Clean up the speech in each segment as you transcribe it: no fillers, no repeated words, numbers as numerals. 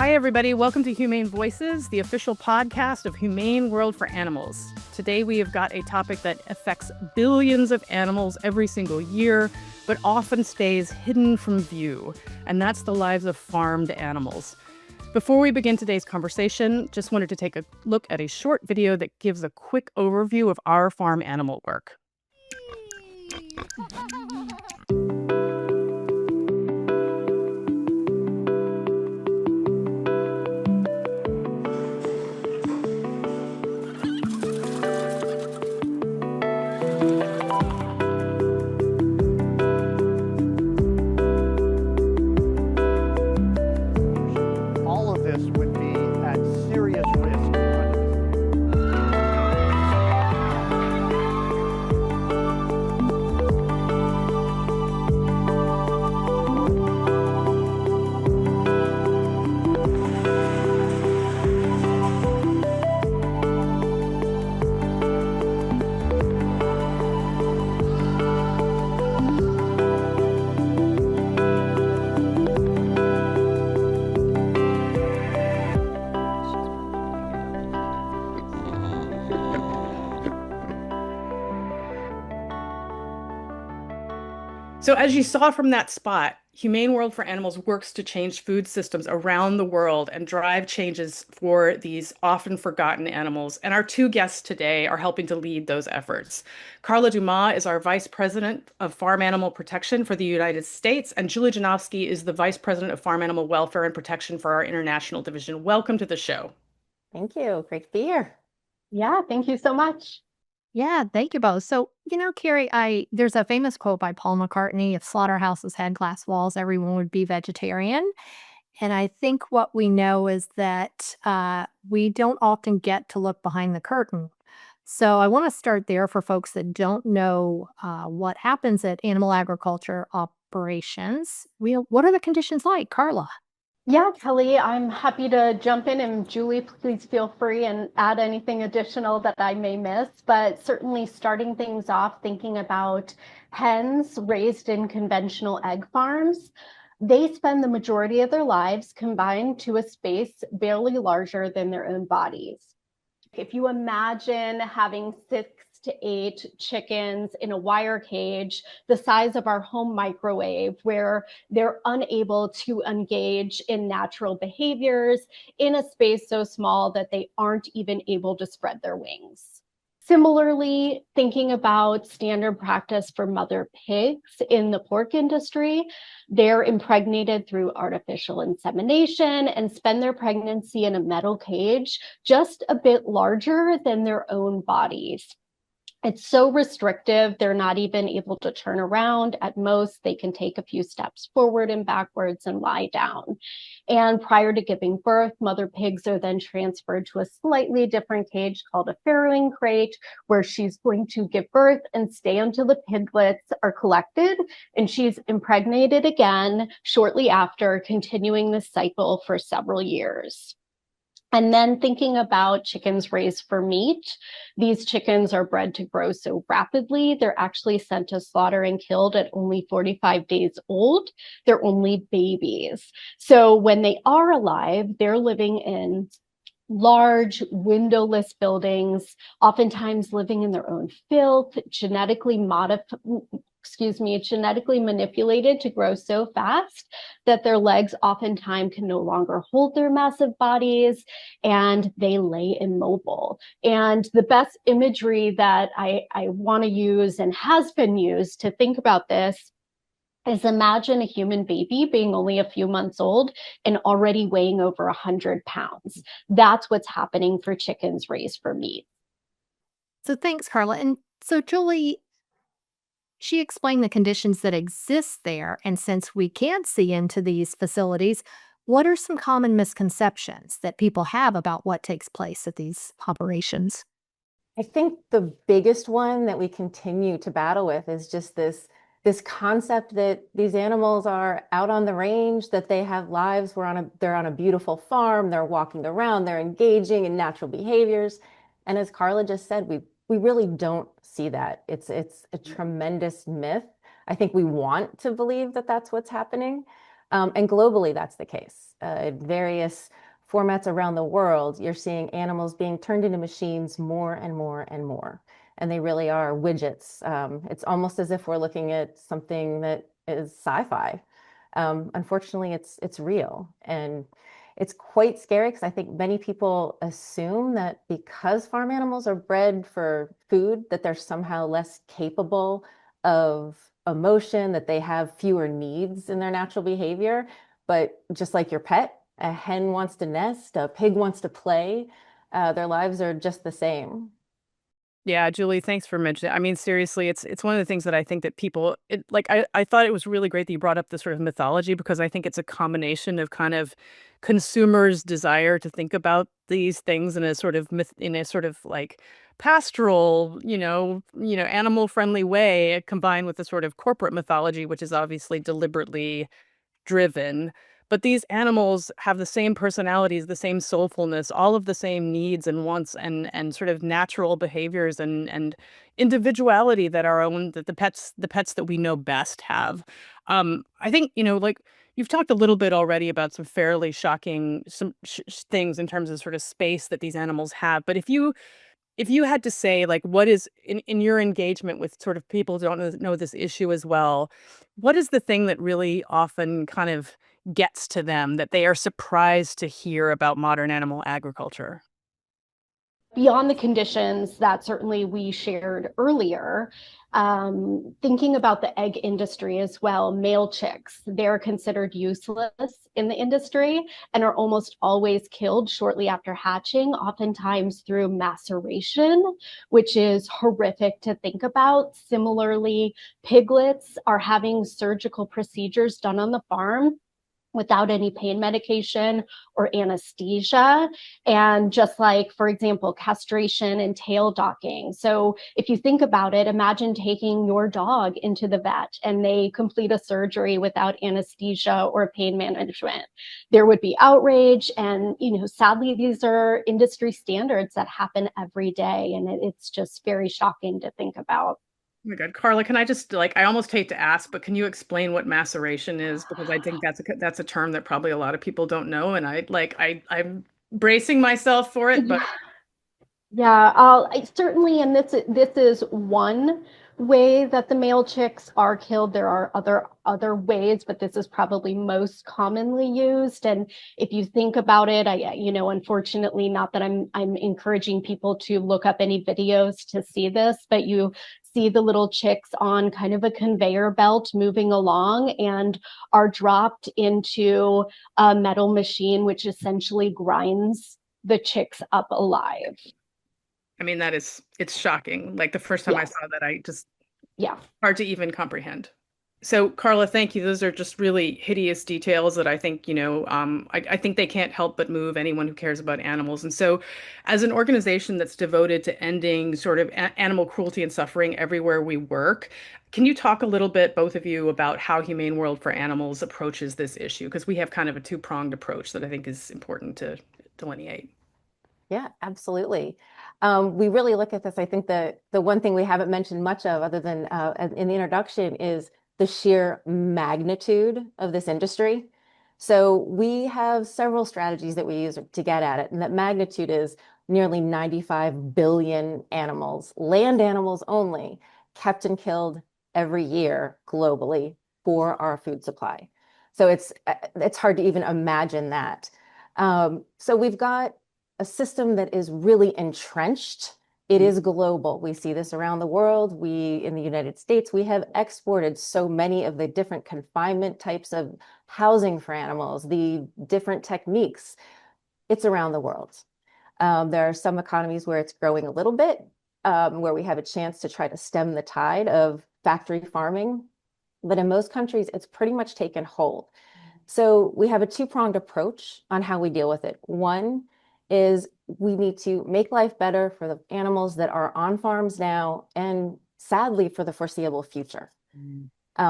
Hi, everybody. Welcome to Humane Voices, the official podcast of Humane World for Animals. Today, we have got a topic that affects billions of animals every single year, but often stays hidden from view, and that's the lives of farmed animals. Before we begin today's conversation, just wanted to take a look at a short video that gives a quick overview of our farm animal work. All of this would be at serious risk. So, as you saw from that spot, Humane World for Animals works to change food systems around the world and drive changes for these often forgotten animals. And our two guests today are helping to lead those efforts. Carla Dumas is our Vice President of Farm Animal Protection for the United States, and Julie Janowski is the Vice President of Farm Animal Welfare and Protection for our International Division. Welcome to the show. Thank you. Great to be here. Yeah, thank you so much. Yeah, thank you both. So, Carrie, there's a famous quote by Paul McCartney, if slaughterhouses had glass walls, everyone would be vegetarian. And I think what we know is that we don't often get to look behind the curtain. So I want to start there for folks that don't know what happens at animal agriculture operations. What are the conditions like, Carla? Yeah, Kelly, I'm happy to jump in, and Julie, please feel free and add anything additional that I may miss. But certainly starting things off, thinking about hens raised in conventional egg farms, they spend the majority of their lives confined to a space barely larger than their own bodies. If you imagine having 6 to 8 chickens in a wire cage the size of our home microwave, where they're unable to engage in natural behaviors in a space so small that they aren't even able to spread their wings. Similarly, thinking about standard practice for mother pigs in the pork industry, they're impregnated through artificial insemination and spend their pregnancy in a metal cage just a bit larger than their own bodies. It's so restrictive, they're not even able to turn around. At most, they can take a few steps forward and backwards and lie down. And prior to giving birth, mother pigs are then transferred to a slightly different cage called a farrowing crate, where she's going to give birth and stay until the piglets are collected, and she's impregnated again shortly after, continuing this cycle for several years. And then thinking about chickens raised for meat, these chickens are bred to grow so rapidly, they're actually sent to slaughter and killed at only 45 days old. They're only babies. So when they are alive, they're living in large windowless buildings, oftentimes living in their own filth, genetically manipulated to grow so fast that their legs oftentimes can no longer hold their massive bodies, and they lay immobile. And the best imagery that I want to use and has been used to think about this is, imagine a human baby being only a few months old and already weighing over 100 pounds. That's what's happening for chickens raised for meat. So thanks, Carla. And so, Julie, she explained the conditions that exist there. And since we can't see into these facilities, what are some common misconceptions that people have about what takes place at these operations? I think the biggest one that we continue to battle with is just this concept that these animals are out on the range, that they have lives. They're on a beautiful farm, they're walking around, they're engaging in natural behaviors. And as Carla just said, we really don't see that. It's a tremendous myth. I think we want to believe that that's what's happening. And globally, that's the case. Various formats around the world, you're seeing animals being turned into machines more and more and more. And they really are widgets. It's almost as if we're looking at something that is sci-fi. Unfortunately, it's real. And it's quite scary because I think many people assume that because farm animals are bred for food, that they're somehow less capable of emotion, that they have fewer needs in their natural behavior. But just like your pet, a hen wants to nest, a pig wants to play, their lives are just the same. Yeah, Julie, thanks for mentioning. I mean, seriously, it's one of the things that I think that people I thought it was really great that you brought up the sort of mythology because I think it's a combination of kind of consumers' desire to think about these things in a sort of in a sort of like pastoral, animal friendly way, combined with the sort of corporate mythology, which is obviously deliberately driven. But these animals have the same personalities, the same soulfulness, all of the same needs and wants and sort of natural behaviors and individuality that that the pets that we know best have. I think, like you've talked a little bit already about some fairly shocking things in terms of sort of space that these animals have. But if you had to say, like, what is in your engagement with sort of people who don't know this issue as well, what is the thing that really often kind of gets to them that they are surprised to hear about modern animal agriculture? Beyond the conditions that certainly we shared earlier, thinking about the egg industry as well, male chicks, they're considered useless in the industry and are almost always killed shortly after hatching, oftentimes through maceration, which is horrific to think about. Similarly, piglets are having surgical procedures done on the farm without any pain medication or anesthesia. And just like, for example, castration and tail docking. So if you think about it, imagine taking your dog into the vet and they complete a surgery without anesthesia or pain management. There would be outrage. And, sadly, these are industry standards that happen every day. And it's just very shocking to think about. Oh my God, Carla, can I just I almost hate to ask, but can you explain what maceration is? Because I think that's a term that probably a lot of people don't know, and I'm bracing myself for it, but Yeah. Yeah, certainly, and this is one way that the male chicks are killed. There are other ways, but this is probably most commonly used. And if you think about it, unfortunately, not that I'm encouraging people to look up any videos to see this, but you see the little chicks on kind of a conveyor belt moving along and are dropped into a metal machine, which essentially grinds the chicks up alive. I mean it's shocking. Like the first time I Yes. saw that, I just Yeah. hard to even comprehend. So, Carla, thank you. Those are just really hideous details that I think, I think they can't help but move anyone who cares about animals. And so, as an organization that's devoted to ending sort of animal cruelty and suffering everywhere we work, can you talk a little bit, both of you, about how Humane World for Animals approaches this issue? Because we have kind of a two-pronged approach that I think is important to delineate. Yeah, absolutely. We really look at this. I think the one thing we haven't mentioned much of, other than in the introduction, is the sheer magnitude of this industry. So we have several strategies that we use to get at it, and that magnitude is nearly 95 billion animals, land animals only, kept and killed every year globally for our food supply. So it's hard to even imagine that. So we've got a system that is really entrenched. It is global. We see this around the world. In the United States, we have exported so many of the different confinement types of housing for animals, the different techniques. It's around the world. There are some economies where it's growing a little bit, where we have a chance to try to stem the tide of factory farming. But in most countries, it's pretty much taken hold. So we have a two-pronged approach on how we deal with it. One is we need to make life better for the animals that are on farms now and sadly for the foreseeable future.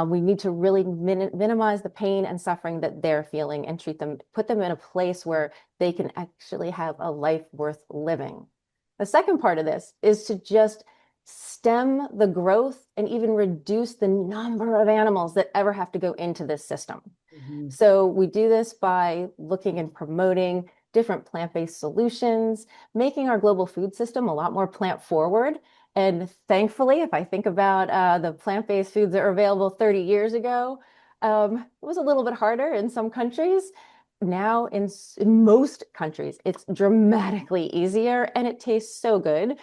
We need to really minimize the pain and suffering that they're feeling and put them in a place where they can actually have a life worth living. The second part of this is to just stem the growth and even reduce the number of animals that ever have to go into this system. Mhm. So we do this by looking and promoting different plant-based solutions, making our global food system a lot more plant-forward. And thankfully, if I think about the plant-based foods that were available 30 years ago, it was a little bit harder in some countries. Now, in most countries, it's dramatically easier and it tastes so good.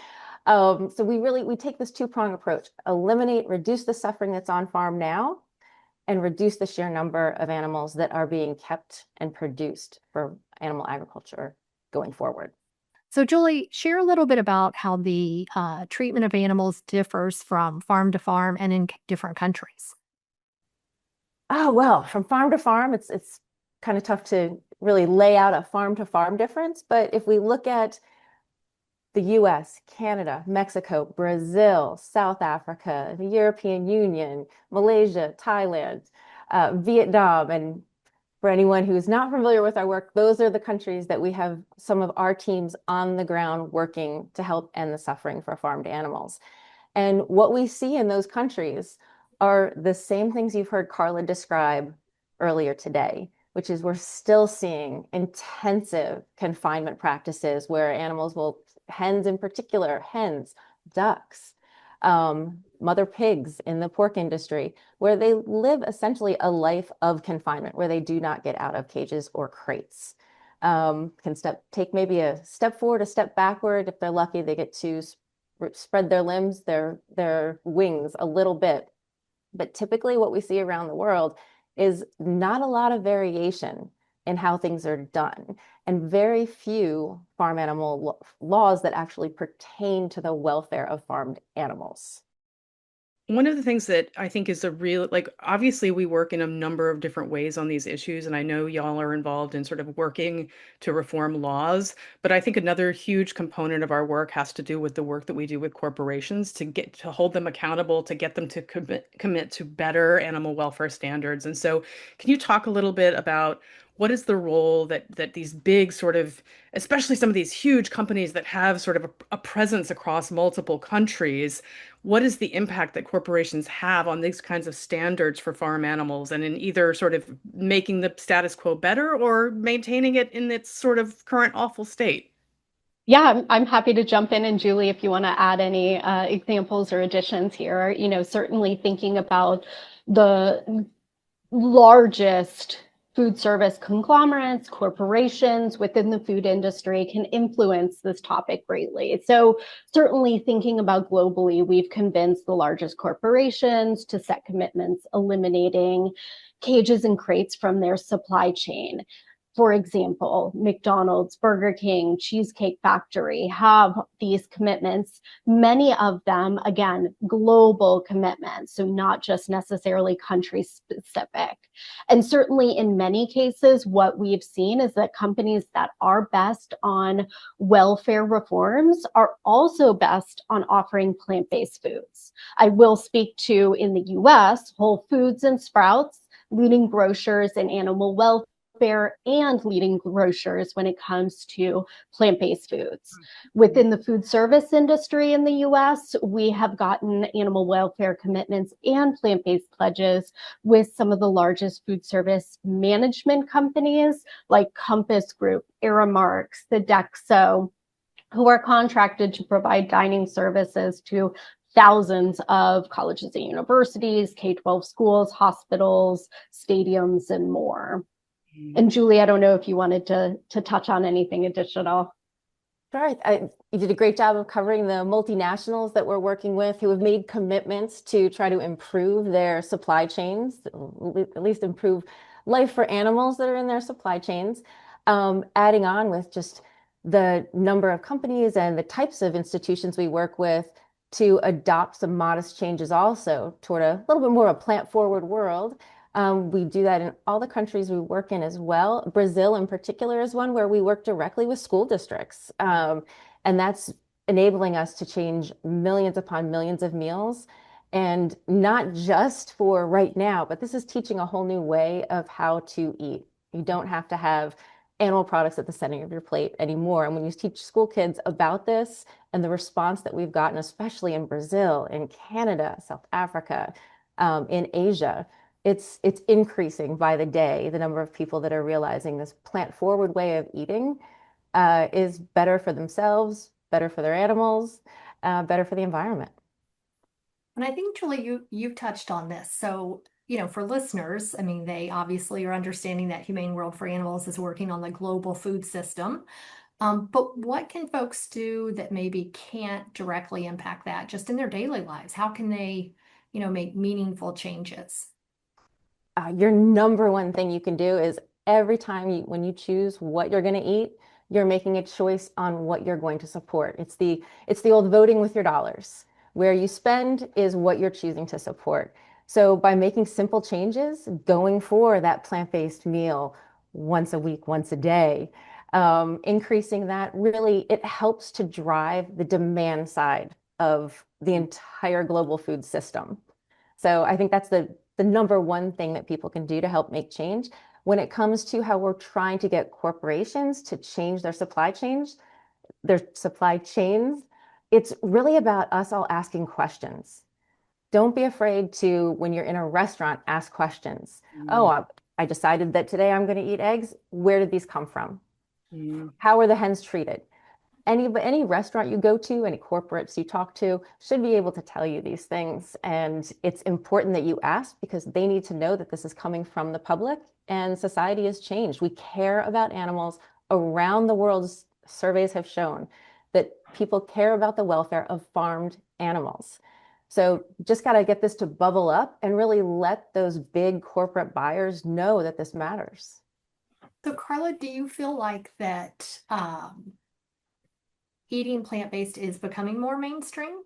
So we take this two-pronged approach: eliminate, reduce the suffering that's on farm now, and reduce the sheer number of animals that are being kept and produced for animal agriculture going forward. So, Julie, share a little bit about how the treatment of animals differs from farm to farm and in different countries. Oh, well, from farm to farm, it's kind of tough to really lay out a farm to farm difference. But if we look at the US, Canada, Mexico, Brazil, South Africa, the European Union, Malaysia, Thailand, Vietnam, and for anyone who's not familiar with our work, those are the countries that we have some of our teams on the ground working to help end the suffering for farmed animals. And what we see in those countries are the same things you've heard Carla describe earlier today, which is we're still seeing intensive confinement practices where animals will, hens in particular, hens, ducks, mother pigs in the pork industry, where they live essentially a life of confinement, where they do not get out of cages or crates. Can take maybe a step forward, a step backward. If they're lucky, they get to spread their limbs, their wings a little bit. But typically what we see around the world is not a lot of variation in how things are done, and very few farm animal laws that actually pertain to the welfare of farmed animals. One of the things that I think is a real, like, obviously we work in a number of different ways on these issues, and I know y'all are involved in sort of working to reform laws, but I think another huge component of our work has to do with the work that we do with corporations to get to hold them accountable, to get them to commit to better animal welfare standards. And so, can you talk a little bit about what is the role that these big sort of, especially some of these huge companies that have sort of a presence across multiple countries, what is the impact that corporations have on these kinds of standards for farm animals and in either sort of making the status quo better or maintaining it in its sort of current awful state? Yeah, I'm happy to jump in. And Julie, if you want to add any examples or additions here, certainly thinking about the largest food service conglomerates, corporations within the food industry can influence this topic greatly. So certainly thinking about globally, we've convinced the largest corporations to set commitments eliminating cages and crates from their supply chain. For example, McDonald's, Burger King, Cheesecake Factory have these commitments, many of them, again, global commitments, so not just necessarily country specific. And certainly in many cases, what we've seen is that companies that are best on welfare reforms are also best on offering plant-based foods. I will speak to, in the US, Whole Foods and Sprouts, leading grocers in animal welfare and leading grocers when it comes to plant-based foods. Within the food service industry in the US, we have gotten animal welfare commitments and plant-based pledges with some of the largest food service management companies like Compass Group, Aramark, Sodexo, who are contracted to provide dining services to thousands of colleges and universities, K-12 schools, hospitals, stadiums, and more. And Julie, I don't know if you wanted to touch on anything additional. Sure. You did a great job of covering the multinationals that we're working with who have made commitments to try to improve their supply chains, at least improve life for animals that are in their supply chains. Adding on with just the number of companies and the types of institutions we work with to adopt some modest changes also toward a little bit more of a plant-forward world. We do that in all the countries we work in as well. Brazil in particular is one where we work directly with school districts. And that's enabling us to change millions upon millions of meals. And not just for right now, but this is teaching a whole new way of how to eat. You don't have to have animal products at the center of your plate anymore. And when you teach school kids about this and the response that we've gotten, especially in Brazil, in Canada, South Africa, in Asia, it's increasing by the day, the number of people that are realizing this plant forward way of eating is better for themselves, better for their animals, better for the environment. And I think, Julie, you've touched on this. So, for listeners, I mean, they obviously are understanding that Humane World for Animals is working on the global food system. But what can folks do that maybe can't directly impact that just in their daily lives? How can they, make meaningful changes? Your number one thing you can do is every time when you choose what you're going to eat, you're making a choice on what you're going to support. It's the old voting with your dollars. Where you spend is what you're choosing to support. So by making simple changes, going for that plant-based meal once a week, once a day, increasing that, really, it helps to drive the demand side of the entire global food system. So I think that's the number one thing that people can do to help make change. When it comes to how we're trying to get corporations to change their supply chains, it's really about us all asking questions. Don't be afraid to, when you're in a restaurant, ask questions. Oh, I decided that today I'm going to eat eggs. Where did these come from? How are the hens treated? Any restaurant you go to, any corporates you talk to should be able to tell you these things. And it's important that you ask because they need to know that this is coming from the public and society has changed. We care about animals around the world. Surveys have shown that people care about the welfare of farmed animals. So just got to get this to bubble up and really let those big corporate buyers know that this matters. So, Carla, do you feel like that eating plant-based is becoming more mainstream?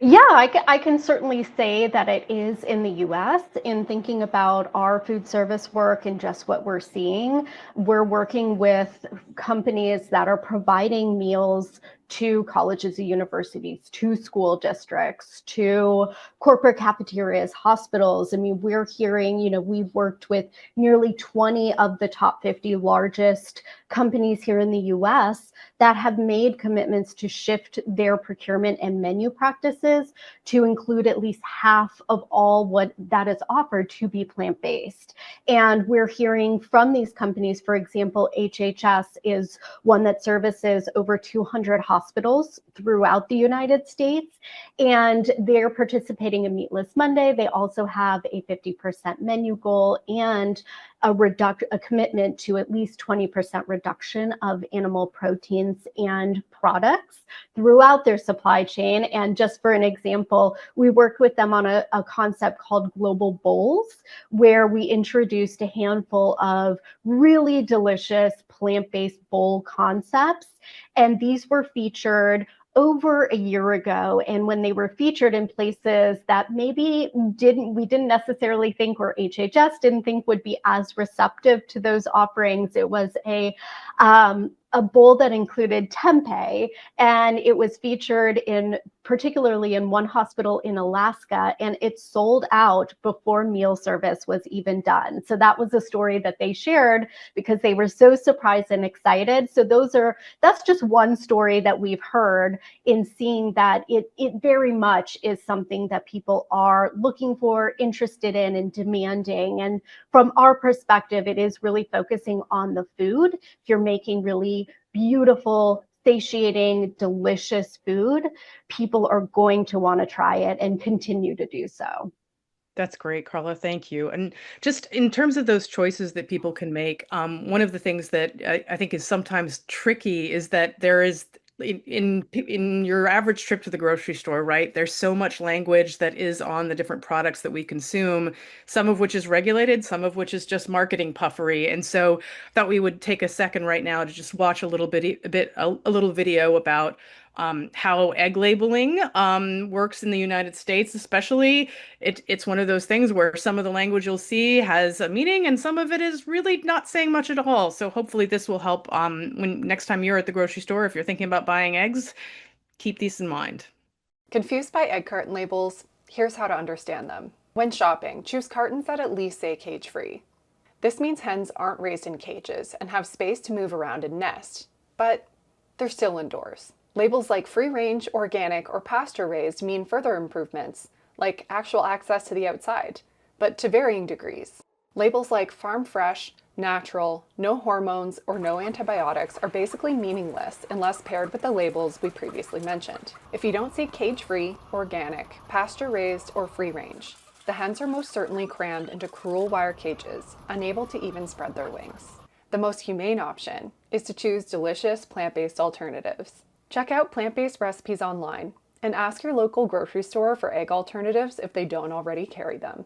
Yeah, I can certainly say that it is in the US. In thinking about our food service work and just what we're seeing, we're working with companies that are providing meals to colleges and universities, to school districts, to corporate cafeterias, hospitals. I mean, we're hearing, we've worked with nearly 20 of the top 50 largest companies here in the US that have made commitments to shift their procurement and menu practices to include at least half of all what that is offered to be plant-based. And we're hearing from these companies, for example, HHS is one that services over 200 hospitals throughout the United States, and they're participating in Meatless Monday. They also have a 50% menu goal and a commitment to at least 20% reduction of animal proteins and products throughout their supply chain. And just for an example, we worked with them on a concept called Global Bowls, where we introduced a handful of really delicious plant-based bowl concepts. And these were featured over a year ago. And when they were featured in places that maybe we didn't necessarily think, or HHS didn't think would be as receptive to those offerings, it was a bowl that included tempeh, and it was featured particularly in one hospital in Alaska, and it sold out before meal service was even done. So that was a story that they shared because they were so surprised and excited. So that's just one story that we've heard in seeing that it very much is something that people are looking for, interested in, and demanding. And from our perspective, it is really focusing on the food. If you're making really beautiful, satiating, delicious food, people are going to want to try it and continue to do so. That's great, Carla. Thank you. And just in terms of those choices that people can make, one of the things that I think is sometimes tricky is that there is in your average trip to the grocery store, right? There's so much language that is on the different products that we consume, some of which is regulated, some of which is just marketing puffery. And so I thought we would take a second right now to just watch a little video about how egg labeling works in the United States, especially. It's one of those things where some of the language you'll see has a meaning and some of it is really not saying much at all. So hopefully this will help when next time you're at the grocery store, if you're thinking about buying eggs, keep these in mind. Confused by egg carton labels? Here's how to understand them. When shopping, choose cartons that at least say cage-free. This means hens aren't raised in cages and have space to move around and nest, but they're still indoors. Labels like free-range, organic, or pasture-raised mean further improvements, like actual access to the outside. but to varying degrees. Labels like farm fresh, natural, no hormones, or no antibiotics are basically meaningless unless paired with the labels we previously mentioned. If you don't see cage-free, organic, pasture-raised, or free-range, the hens are most certainly crammed into cruel wire cages, unable to even spread their wings. The most humane option is to choose delicious plant-based alternatives. Check out plant-based recipes online and ask your local grocery store for egg alternatives if they don't already carry them.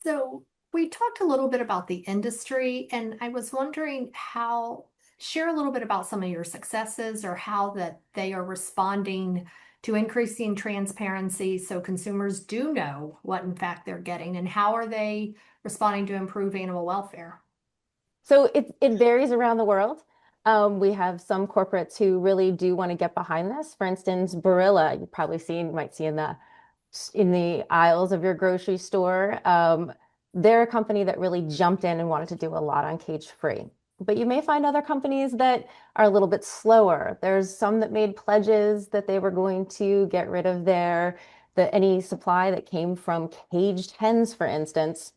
So we talked a little bit about the industry, and I was wondering share a little bit about some of your successes or how that they are responding to increasing transparency so consumers do know what in fact they're getting, and how are they responding to improve animal welfare? So it varies around the world. We have some corporates who really do want to get behind this. For instance, Barilla, you might see in the aisles of your grocery store. They're a company that really jumped in and wanted to do a lot on cage-free. But you may find other companies that are a little bit slower. There's some that made pledges that they were going to get rid of any supply that came from caged hens, for instance.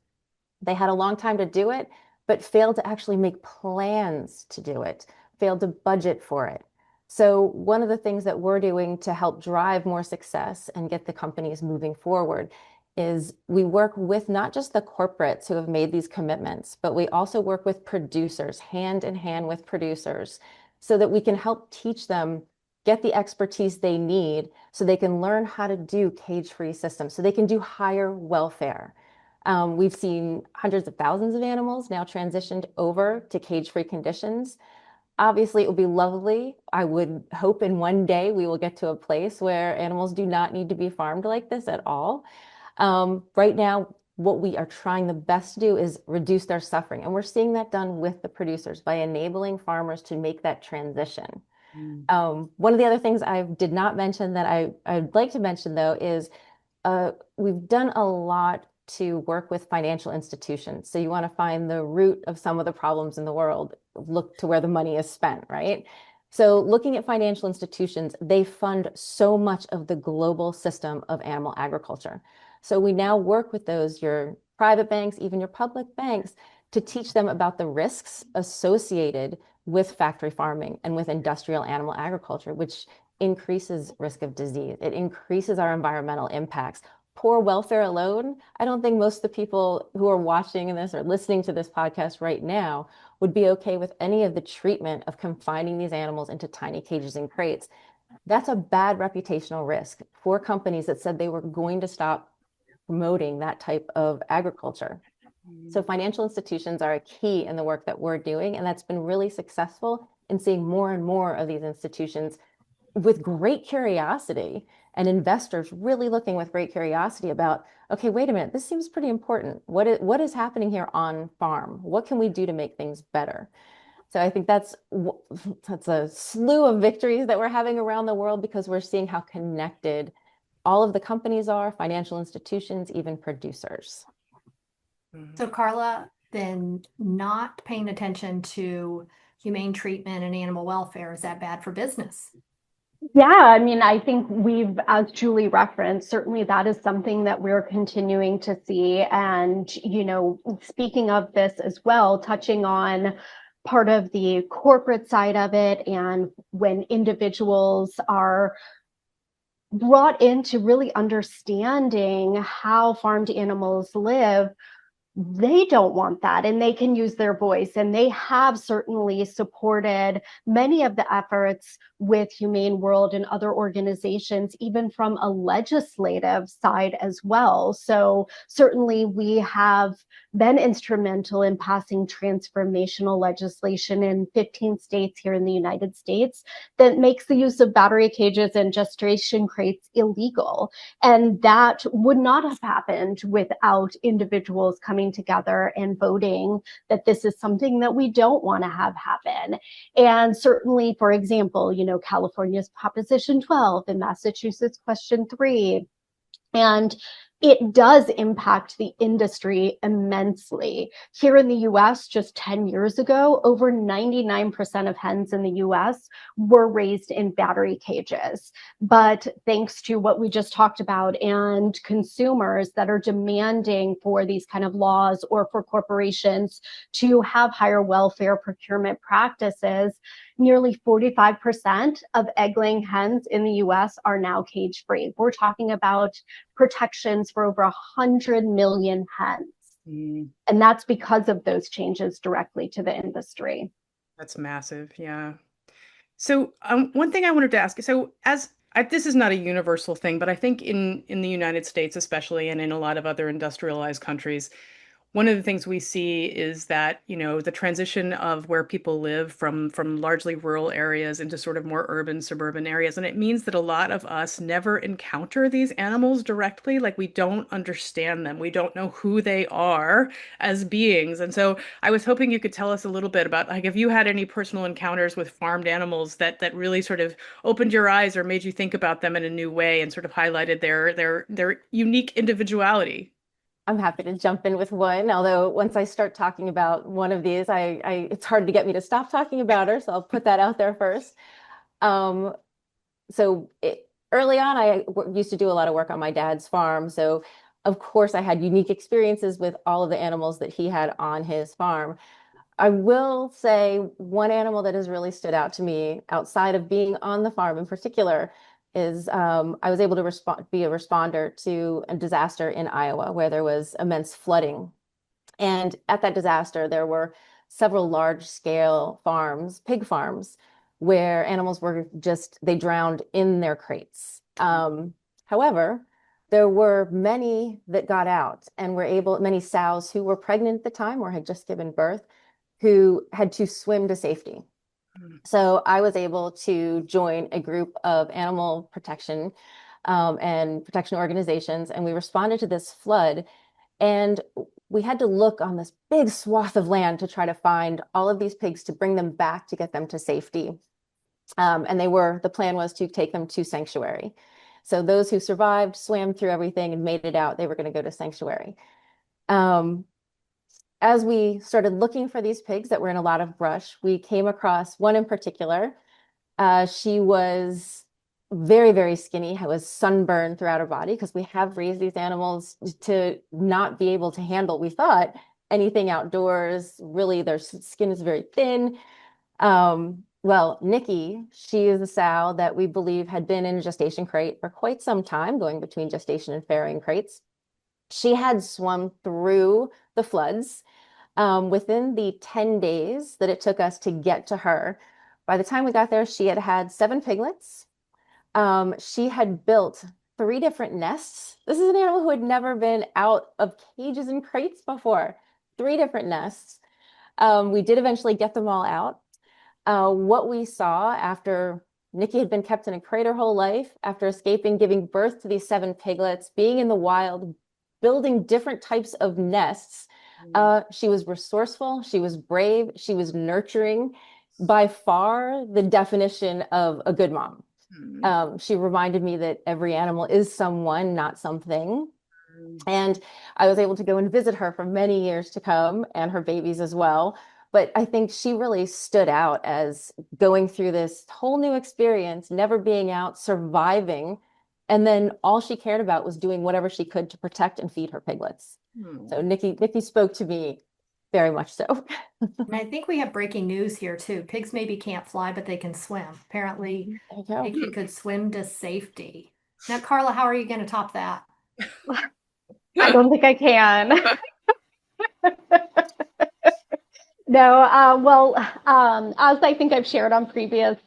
They had a long time to do it, but failed to actually make plans to do it, failed to budget for it. So one of the things that we're doing to help drive more success and get the companies moving forward is we work with not just the corporates who have made these commitments, but we also work with producers, hand in hand with producers, so that we can help teach them, get the expertise they need so they can learn how to do cage-free systems, so they can do higher welfare. We've seen hundreds of thousands of animals now transitioned over to cage-free conditions. Obviously, it would be lovely. I would hope in one day we will get to a place where animals do not need to be farmed like this at all. Right now, what we are trying the best to do is reduce their suffering. And we're seeing that done with the producers by enabling farmers to make that transition. One of the other things I did not mention that I'd like to mention, though, is we've done a lot to work with financial institutions. So you want to find the root of some of the problems in the world, look to where the money is spent, right? So looking at financial institutions, they fund so much of the global system of animal agriculture. So we now work with those, your private banks, even your public banks, to teach them about the risks associated with factory farming and with industrial animal agriculture, which increases risk of disease. It increases our environmental impacts. Poor welfare alone, I don't think most of the people who are watching this or listening to this podcast right now would be okay with any of the treatment of confining these animals into tiny cages and crates. That's a bad reputational risk for companies that said they were going to stop promoting that type of agriculture. So financial institutions are a key in the work that we're doing, and that's been really successful in seeing more and more of these institutions with great curiosity, and investors really looking with great curiosity about, okay, wait a minute, this seems pretty important. What is happening here on farm? What can we do to make things better? So I think that's a slew of victories that we're having around the world because we're seeing how connected all of the companies are, financial institutions, even producers. So Carla, then not paying attention to humane treatment and animal welfare, is that bad for business? Yeah, I mean, I think as Julie referenced, certainly that is something that we're continuing to see. And, speaking of this as well, touching on part of the corporate side of it, and when individuals are brought into really understanding how farmed animals live, they don't want that, and they can use their voice, and they have certainly supported many of the efforts with Humane World and other organizations, even from a legislative side as well. So certainly we have been instrumental in passing transformational legislation in 15 states here in the United States that makes the use of battery cages and gestation crates illegal. And that would not have happened without individuals coming together and voting that this is something that we don't want to have happen. And certainly, for example, California's Proposition 12 and Massachusetts Question 3. And It does impact the industry immensely. Here in the US, just 10 years ago, over 99% of hens in the US were raised in battery cages. But thanks to what we just talked about and consumers that are demanding for these kind of laws or for corporations to have higher welfare procurement practices, nearly 45% of egg-laying hens in the US are now cage-free. We're talking about protections for over 100 million hens. Mm, And that's because of those changes directly to the industry. that's massive. Yeah. So one thing I wanted to ask, so this is not a universal thing, but I think in the United States especially, and in a lot of other industrialized countries, one of the things we see is that, the transition of where people live from largely rural areas into sort of more urban, suburban areas. And it means that a lot of us never encounter these animals directly. Like we don't understand them. We don't know who they are as beings. And so I was hoping you could tell us a little bit about, like, have you had any personal encounters with farmed animals that really sort of opened your eyes or made you think about them in a new way and sort of highlighted their unique individuality? I'm happy to jump in with one, although once I start talking about one of these, it's hard to get me to stop talking about her, so I'll put that out there first. Um, Early on, used to do a lot of work on my dad's farm, so of course I had unique experiences with all of the animals that he had on his farm. I will say one animal that has really stood out to me outside of being on the farm in particular is I was able to be a responder to a disaster in Iowa where there was immense flooding. And at that disaster, there were several large scale farms, pig farms, where animals they drowned in their crates. However, there were many that got out and many sows who were pregnant at the time or had just given birth, who had to swim to safety. So I was able to join a group of animal protection and protection organizations, and we responded to this flood. And we had to look on this big swath of land to try to find all of these pigs to bring them back to get them to safety. And the plan was to take them to sanctuary. So those who survived, swam through everything and made it out, they were going to go to sanctuary. As we started looking for these pigs that were in a lot of brush, we came across one in particular. She was very, very skinny, was sunburned throughout her body because we have raised these animals to not be able to handle, we thought, anything outdoors. Really, their skin is very thin. Well, Nikki, she is a sow that we believe had been in a gestation crate for quite some time, going between gestation and farrowing crates. She had swum through the floods. Within the 10 days that it took us to get to her, by the time we got there, she had had 7 piglets. She had built 3 different nests. This is an animal who had never been out of cages and crates before. 3 different nests. We did eventually get them all out. What we saw after Nikki had been kept in a crate her whole life, after escaping, giving birth to these 7 piglets, being in the wild, building different types of nests. She was resourceful, she was brave, she was nurturing, by far the definition of a good mom. She reminded me that every animal is someone, not something. And I was able to go and visit her for many years to come, and her babies as well. But I think she really stood out as going through this whole new experience, never being out, surviving. And then all she cared about was doing whatever she could to protect and feed her piglets. So Nikki spoke to me very much so. And I think we have breaking news here too. Pigs maybe can't fly, but they can swim. Apparently, Nikki could swim to safety. Now, Carla, how are you going to top that? I don't think I can. No, as I think I've shared on previous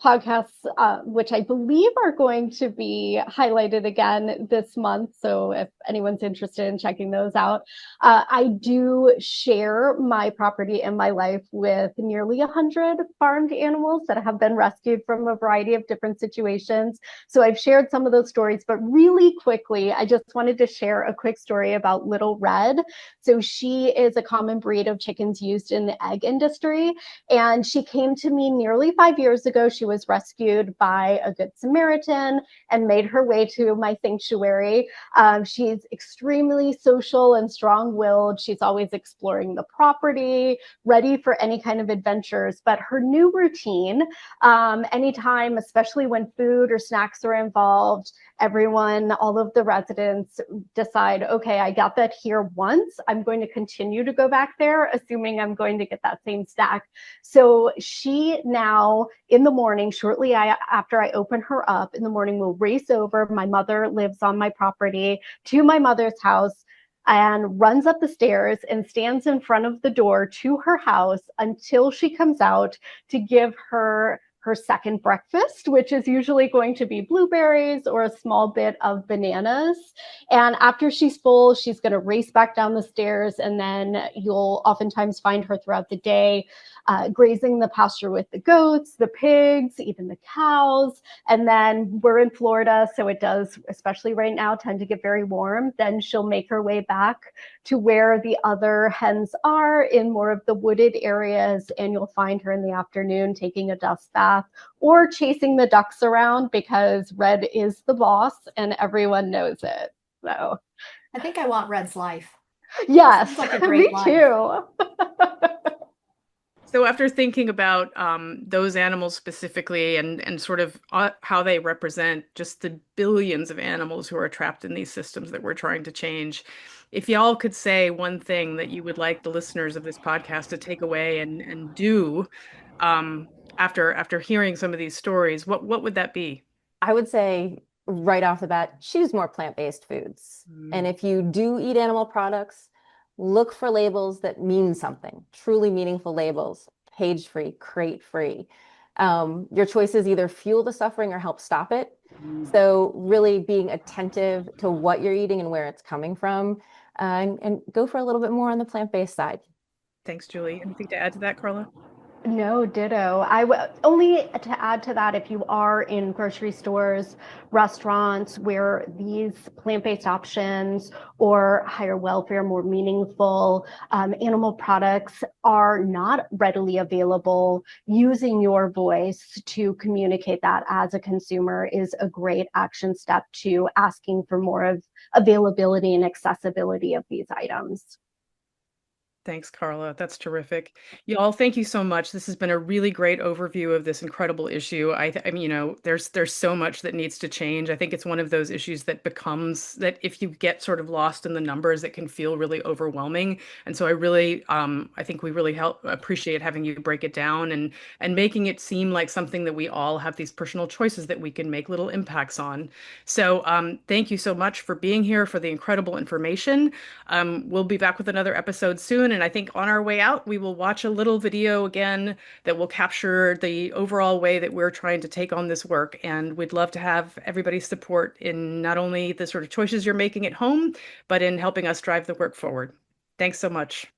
podcasts, which I believe are going to be highlighted again this month. So if anyone's interested in checking those out, I do share my property and my life with nearly 100 farmed animals that have been rescued from a variety of different situations. So I've shared some of those stories, but really quickly, I just wanted to share a quick story about Little Red. So she is a common breed of chickens used in the egg industry. And she came to me nearly 5 years ago. She was rescued by a Good Samaritan and made her way to my sanctuary. She's extremely social and strong-willed. She's always exploring the property, ready for any kind of adventures. But her new routine, anytime, especially when food or snacks are involved, everyone, all of the residents decide, okay, I got that here once. I'm going to continue to go back there, assuming I'm going to get that same snack. So she now, in the morning, shortly after I open her up in the morning, will race over. My mother lives on my property, to my mother's house, and runs up the stairs and stands in front of the door to her house until she comes out to give her second breakfast, which is usually going to be blueberries or a small bit of bananas. And after she's full, she's going to race back down the stairs. And then you'll oftentimes find her throughout the day grazing the pasture with the goats, the pigs, even the cows. And then we're in Florida, so it does, especially right now, tend to get very warm. Then she'll make her way back to where the other hens are in more of the wooded areas. And you'll find her in the afternoon taking a dust bath or chasing the ducks around, because Red is the boss and everyone knows it. So I think I want Red's life. yes, Sounds like a great me life. too. So after thinking about those animals specifically and sort of how they represent just the billions of animals who are trapped in these systems that we're trying to change, if y'all could say one thing that you would like the listeners of this podcast to take away and do after hearing some of these stories, what would that be? I would say right off the bat, choose more plant-based foods. And if you do eat animal products, look for labels that mean something, truly meaningful labels, cage-free, crate-free. Your choices either fuel the suffering or help stop it. So really being attentive to what you're eating and where it's coming from, and go for a little bit more on the plant-based side. Thanks, Julie. Anything to add to that, Carla? No, ditto. Only to add to that, if you are in grocery stores, restaurants where these plant-based options or higher welfare, more meaningful animal products are not readily available, using your voice to communicate that as a consumer is a great action step to asking for more of availability and accessibility of these items. Thanks, Carla. That's terrific. Y'all, thank you so much. This has been a really great overview of this incredible issue. I mean, there's so much that needs to change. I think it's one of those issues that becomes that if you get sort of lost in the numbers, it can feel really overwhelming. And so I think we really appreciate having you break it down and making it seem like something that we all have these personal choices that we can make little impacts on. So, thank you so much for being here, for the incredible information. We'll be back with another episode soon. And I think on our way out, we will watch a little video again that will capture the overall way that we're trying to take on this work. And we'd love to have everybody's support in not only the sort of choices you're making at home, but in helping us drive the work forward. Thanks so much.